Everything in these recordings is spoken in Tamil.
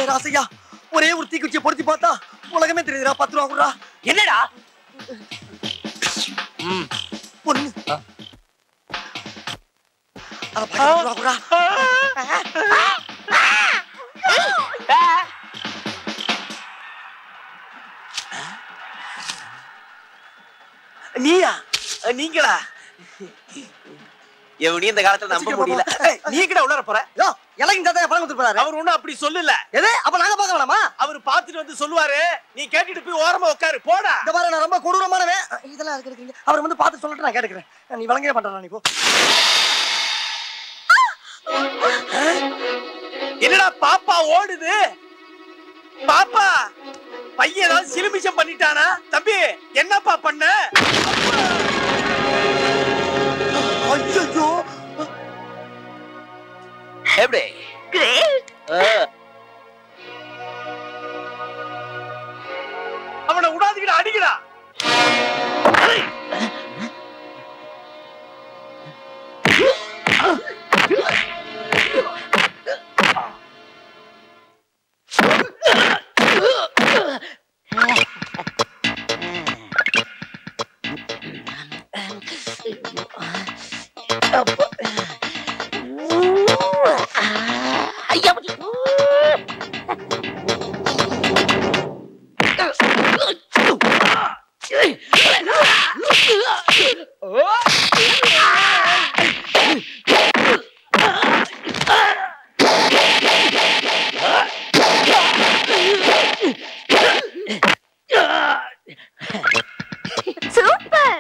ராசையா ஒரே ஒரு தீக்குச்சியை பொருத்தி பார்த்தா உலகமே தெரியுதுடா. 10 ரூபா குடுறா. என்னடா பொண்ணு அத 10 ரூபா குடுறா. நீயா? நீங்களா? எவனையும் இந்த காலத்துல நம்ப முடியல. நீ கிட்ட உள்ளர போற? யோ, எனக்கு தாத்தா பணம் கொடுத்து போறாரு. அவர் ஒண்ணும் அப்படி சொல்லல. எது? அப்ப நாங்க பார்க்க வேணாமா? அவர் பாத்துட்டு வந்து சொல்லுவாரு. நீ கேட்டிட்டு போய் ஓரமா உட்காரு. போடா. இந்த பாரு நான் ரொம்ப கொடூரமானவே. இதெல்லாம் அதுக்கு இருக்கீங்க. அவர் வந்து பார்த்து சொல்லட்டு நான் கேட்கிறேன். நீ வழங்கவே மாட்டறா நீ போ. என்னடா பாப்பா ஓடுது? பாப்பா பையன் ஏதாவது சிலுமிஷம் பண்ணிட்டானா? தம்பி என்னப்பா பண்ண? ஐயோ எப்படி? கிரேட். அவனை உடாதிக்கிட அடிக்கடா. சூப்பர்.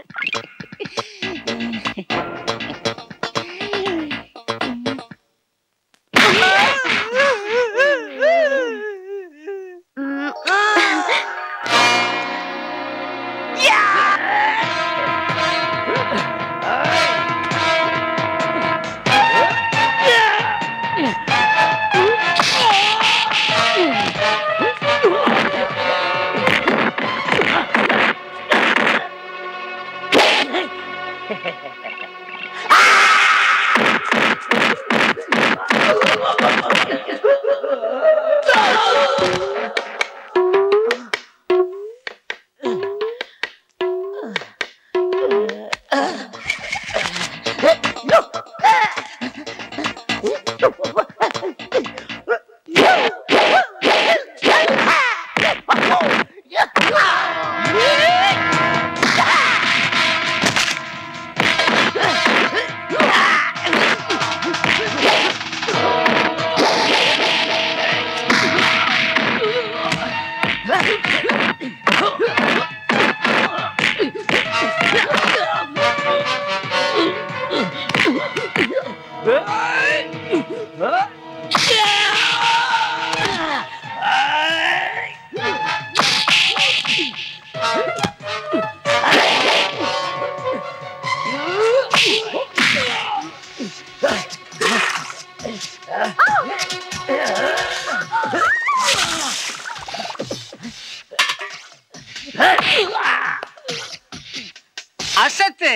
அசத்து.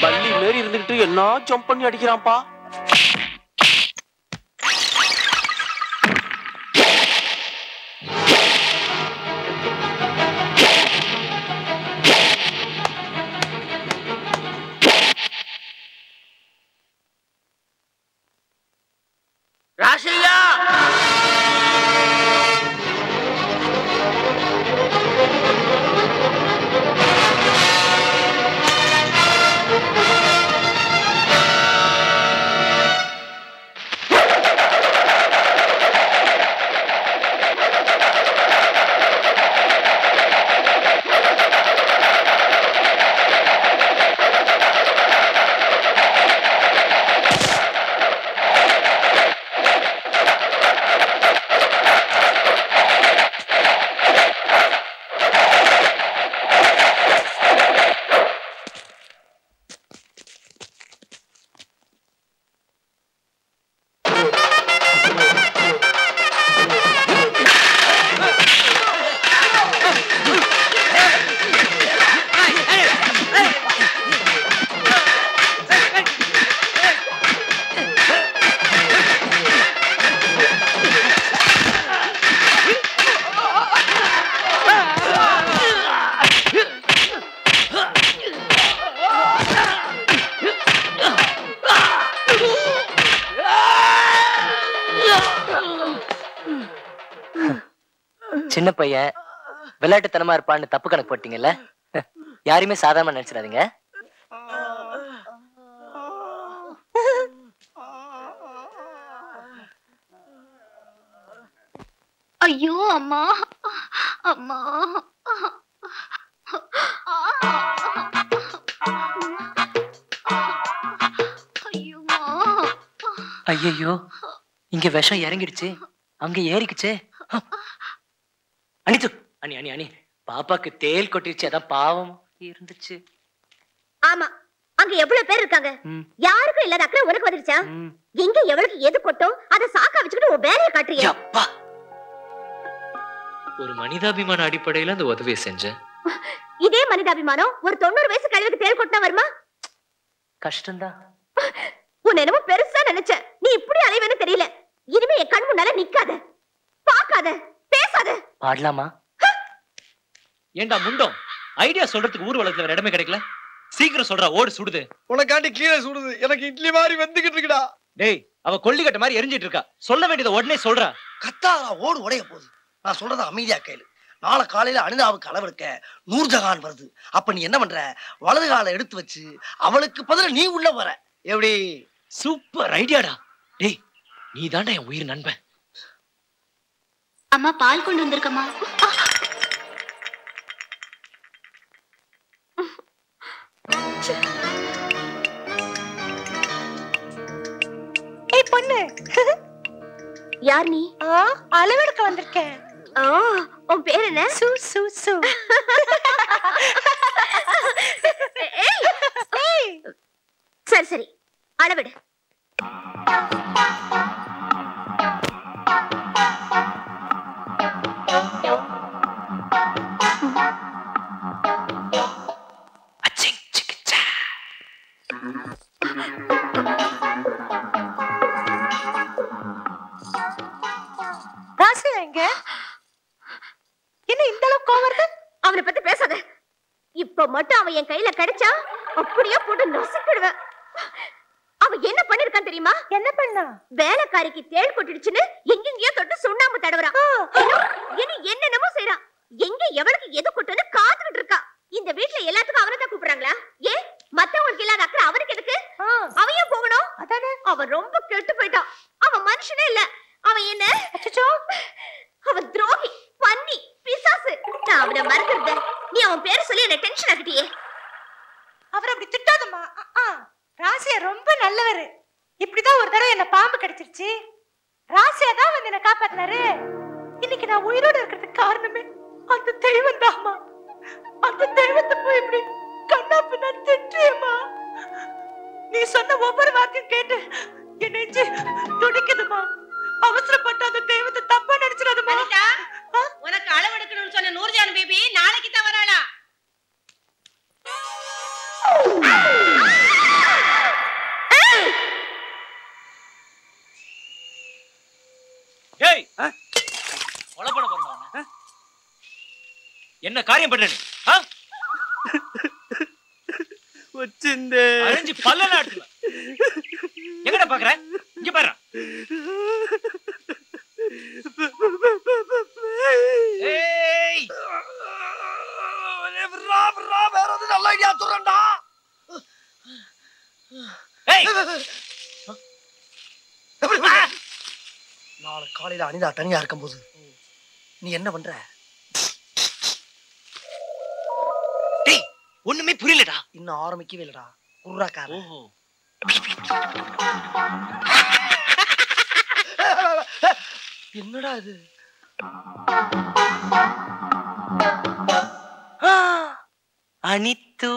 பள்ளி மேரி இருந்துகிட்டு என்ன ஜம்ப் பண்ணி அடிக்கிறான்ப்பா. ராசையா சின்ன பையன் விளையாட்டுத்தனமா இருப்பான்னு தப்பு கணக்கு போட்டீங்கல்ல. யாரையுமே சாதாரணமா நினைச்சிடாதீங்க. ஐயோ அம்மா அம்மா. ஐயோ, இங்க விஷம் இறங்கிடுச்சு, அங்க ஏறிக்குச்சே. அனித்து, அனி அனி அனி பாப்பாக்கு தேல் கொட்டிருச்சு, அதான் பாவம் இருந்துச்சு. ஆமா, அங்க எவ்வளவு பேர் இருக்காங்க, யாருக்கும் இல்லாத அக்கறை உனக்கு வந்துருச்சா? எங்க எவ்வளவுக்கு எது கொட்டும் அதை சாக்கா வச்சுக்கிட்டு உன் வேலையை காட்டுறியா? ஒரு மனிதாபிமான அடிப்படையில அந்த உதவியை செஞ்சேன். இதே மனிதாபிமானம் ஒரு 90 வயசு கழுவுக்கு தேல் கொட்டினா வருமா? கஷ்டம்தான். உன் என்னமோ பெருசா நினைச்ச, நீ இப்படி அலைவேன்னு தெரியல. இனிமே என் கண் முன்னால நிக்காத, பாக்காத, பேசாத. பாடலாமா? ஏண்டா முண்டம், ஐடியா சொல்றதுக்கு ஊர் வளத்துல வேற இடமே கிடைக்கல. சீக்கிரம் சொல்றா, ஓடு சுடுது. உனக்காண்டி கீழே சுடுது, எனக்கு இட்லி மாதிரி வெந்துகிட்டு இருக்குடா. டேய், அவ கொல்லிக்கட்ட மாதிரி எரிஞ்சிட்டு இருக்கா. சொல்ல வேண்டியதை உடனே சொல்றா. கத்தாதா, ஓடு உடைய போகுது. நான் சொல்றத அமைதியா கேளு. நாளை காலையில அனிதாவுக்கு அளவெடுக்க நூர்ஜஹான் வருது. அப்ப நீ என்ன பண்ற, வலது காலை எடுத்து வச்சு அவளுக்கு பதிலா நீ உள்ள வர. எப்படி? சூப்பர் ஐடியாடா. டேய், நீ தாண்டா என் உயிர் நண்பன். அம்மா பால் கொண்டு வந்திருக்கம்மா. ஏய் பொண்ணு, யார் நீ? அளவெடுக்க வந்திருக்கேன். உன் பேர் என்ன? சு சு சு. சரி சரி, அளவிடு. ராசி எங்க? என்ன இந்த அளவுக்கு கோவம் வருது? அவனை பத்தி பேசாத. இப்ப மட்டும் அவன் என் கையில கிடைச்சா அப்படியே போட்டு நசுக்கிடுவேன். அவன் என்ன பண்ணிருக்கான் தெரியுமா? என்ன பண்ணா? வேலைக்காரிக்கு தேள் கொட்டிடுச்சுன்னு எங்கெங்கயோ தொட்டு சுண்ணாம்பு தடவுறான். இனி என்னென்னமோ செய்யறான். எங்க எவளுக்கு எது கொட்டுன்னு காத்துக்கிட்டு இருக்கா. இந்த வீட்டுல எல்லாத்துக்கும் அவனை தான் கூப்பிடுறாங்களா? ஏன் மத்தவங்களுக்கு இல்லாத அக்கறை அவனுக்கு எதுக்கு? அவன் ஏன் போகணும்? அதானே. அவன் ரொம்ப கெட்டு போயிட்டான். அவன் மனுஷனே இல்ல. அவன் என்ன, அவன் துரோகி, பன்னி, பிசாசு. நான் அவனை மறந்துருந்தேன். நீ அவன் பேரை சொல்லி என்ன டென்ஷன் ஆகிட்டியே. அவர் அப்படி திட்டாதம்மா. ராசியா ரொம்ப நல்லவரு. இப்படிதான் ஒரு தடவை என்ன பாம்பு கடிச்சிருச்சு. ராசியா தான் வந்து என்ன காப்பாத்தினாரு. இன்னைக்கு நான் உயிரோட இருக்கிறதுக்கு காரணமே அந்த தெய்வம் தான்மா. அந்த தெய்வத்தை போய் இப்படி கண்ணா பின்னா திட்டியம்மா. நீ சொன்ன ஒவ்வொரு வார்த்தையும் கேட்டு என் நெஞ்சு துடிக்குதுமா. அவசரப்பட்டு அந்த தெய்வத்தை தப்பா நினைச்சிடாதம்மா. உனக்கு அளவெடுக்கணும்னு சொன்ன நூர்ஜான் பேபி நாளைக்கு தான் வராளா? ஏய், கொலை பண்ண போறா? என்ன காரியம் பண்ற நீ? வச்சிந்தே அரைஞ்சு பல்ல நாட்டுல எங்கடா பாக்குற? இங்க பாரு. ஏய், வேற எது நல்ல ஐடியா சொல்றேன்டா. ஏய், நாளை காலையில அனிதா தனியா இருக்கும் போது நீ என்ன பண்ற? டேய், ஒண்ணுமே புரியலடா. இன்னும் ஆரம்பிக்கவே இல்லடா. குர்ராக்கார. ஓஹோ, என்னடா இது? அனித்து.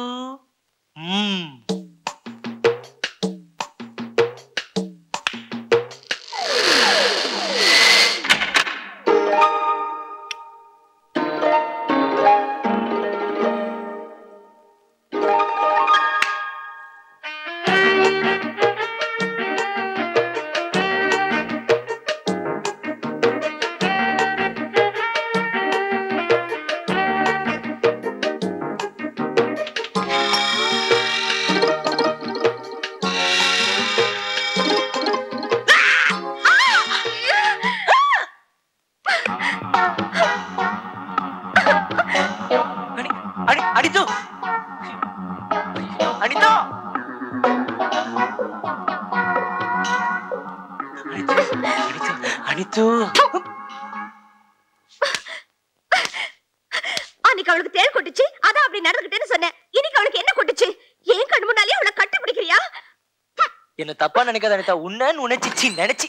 அனிதா அனிதா அனிதா அன்னைக்கு அவளுக்கு தேள் கொட்டுச்சு, அதான் அப்படி நடந்துகிட்டேன்னு சொன்னேன். இன்னைக்கு அவளுக்கு என்ன கொட்டுச்சு? ஏன் கண் முன்னாலே அவளை கட்டி பிடிக்கிறியா? என்ன தப்பா நினைக்காத அனிதா, உன்ன நினைச்சு